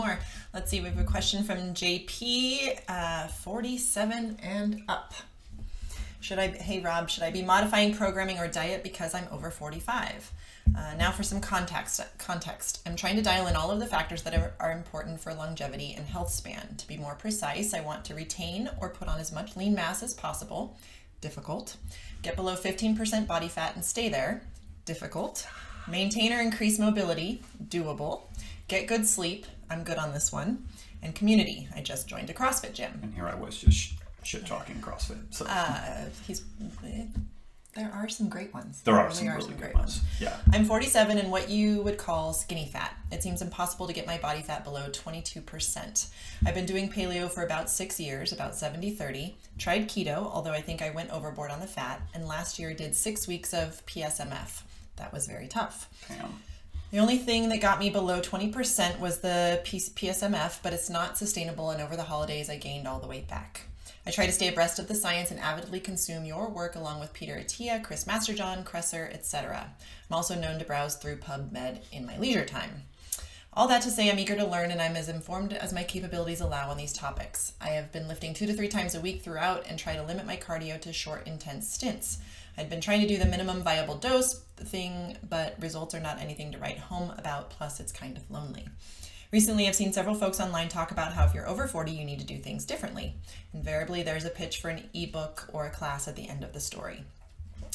more. Let's see, we have a question from JP, 47 and up. Hey Rob, should I be modifying programming or diet because I'm over 45? Now for some context. I'm trying to dial in all of the factors that are important for longevity and health span. To be more precise, I want to retain or put on as much lean mass as possible. Difficult. Get below 15% body fat and stay there. Difficult. Maintain or increase mobility. Doable. Get good sleep. I'm good on this one. And community. I just joined a CrossFit gym. And here I was just shit talking CrossFit. So. There are some great ones. There are some really great ones. Yeah. I'm 47 and what you would call skinny fat. It seems impossible to get my body fat below 22%. I've been doing paleo for about 6 years, about 70-30. Tried keto, although I think I went overboard on the fat. And last year did 6 weeks of PSMF. That was very tough. Damn. The only thing that got me below 20% was the PSMF, but it's not sustainable. And over the holidays, I gained all the weight back. I try to stay abreast of the science and avidly consume your work along with Peter Attia, Chris Masterjohn, Kresser, etc. I'm also known to browse through PubMed in my leisure time. All that to say, I'm eager to learn and I'm as informed as my capabilities allow on these topics. I have been lifting 2 to 3 times a week throughout and try to limit my cardio to short, intense stints. I'd been trying to do the minimum viable dose thing, but results are not anything to write home about, plus it's kind of lonely. Recently, I've seen several folks online talk about how if you're over 40, you need to do things differently. Invariably, there's a pitch for an ebook or a class at the end of the story.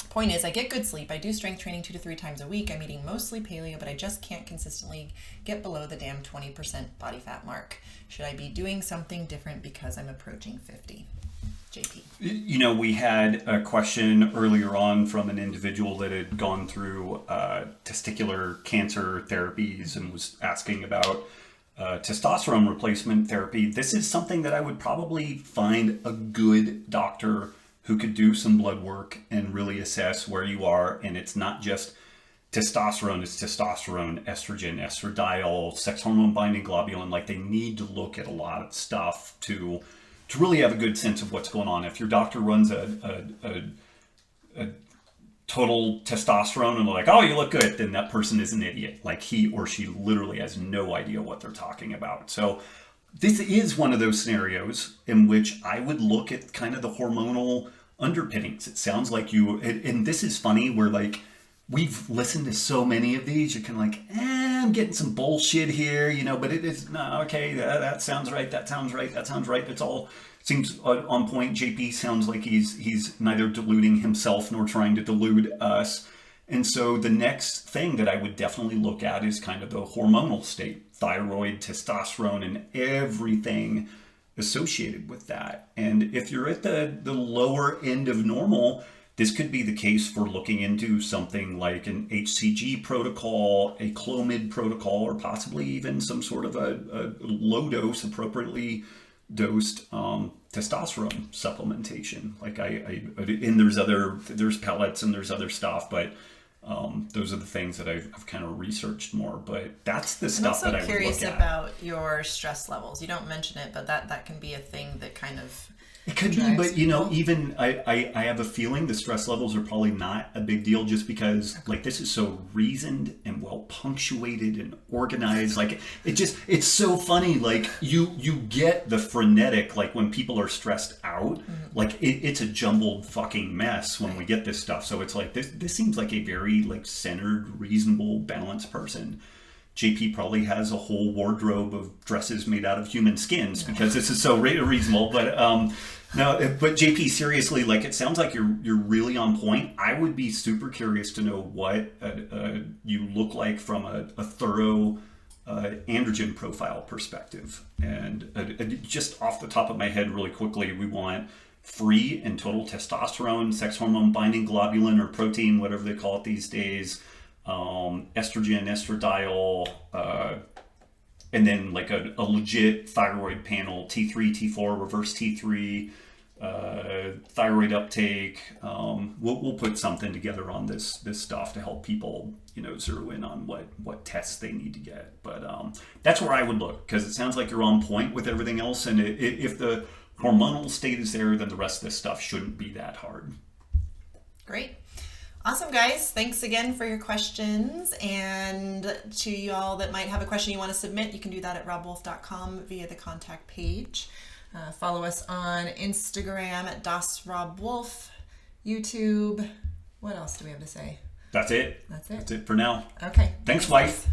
Point is, I get good sleep. I do strength training 2 to 3 times a week. I'm eating mostly paleo, but I just can't consistently get below the damn 20% body fat mark. Should I be doing something different because I'm approaching 50? JP. You know, we had a question earlier on from an individual that had gone through testicular cancer therapies and was asking about testosterone replacement therapy. This is something that I would probably find a good doctor who could do some blood work and really assess where you are. And it's not just testosterone, it's testosterone, estrogen, estradiol, sex hormone binding globulin. Like, they need to look at a lot of stuff to really have a good sense of what's going on. If your doctor runs a total testosterone and they're like, oh, you look good, then that person is an idiot. Like, he or she literally has no idea what they're talking about. So this is one of those scenarios in which I would look at kind of the hormonal underpinnings. It sounds like and this is funny, where like, we've listened to so many of these, you're kind of like, I'm getting some bullshit here, you know, but it is, no, okay, that sounds right, that sounds right, that sounds right. It's all seems on point. JP sounds like he's neither deluding himself nor trying to delude us. And so the next thing that I would definitely look at is kind of the hormonal state, thyroid, testosterone, and everything associated with that. And if you're at the lower end of normal, this could be the case for looking into something like an HCG protocol, a Clomid protocol, or possibly even some sort of a low dose, appropriately dosed testosterone supplementation. Like and there's pellets and there's other stuff, but those are the things that I've kind of researched more. But that's the stuff that I would look at. I'm also curious about your stress levels. You don't mention it, but that can be a thing that kind of... It could be, but you know, even I have a feeling the stress levels are probably not a big deal, just because like this is so reasoned and well punctuated and organized. Like it's so funny. Like you get the frenetic, like when people are stressed out, like it's a jumbled fucking mess when we get this stuff. So it's like this seems like a very like centered, reasonable, balanced person. JP probably has a whole wardrobe of dresses made out of human skins because this is so reasonable. But but JP, seriously, like it sounds like you're really on point. I would be super curious to know what you look like from a thorough androgen profile perspective. And just off the top of my head, really quickly, we want free and total testosterone, sex hormone binding globulin or protein, whatever they call it these days. Estrogen, estradiol, and then like a legit thyroid panel, T3, T4, reverse T3, thyroid uptake. We'll put something together on this stuff to help people, you know, zero in on what tests they need to get. But that's where I would look, because it sounds like you're on point with everything else. And if the hormonal state is there, then the rest of this stuff shouldn't be that hard. Great. Awesome, guys. Thanks again for your questions. And to y'all that might have a question you want to submit, you can do that at robbwolf.com via the contact page. Follow us on Instagram at DasRobbWolf, YouTube. What else do we have to say? That's it. That's it. That's it for now. Okay. Thanks, wife.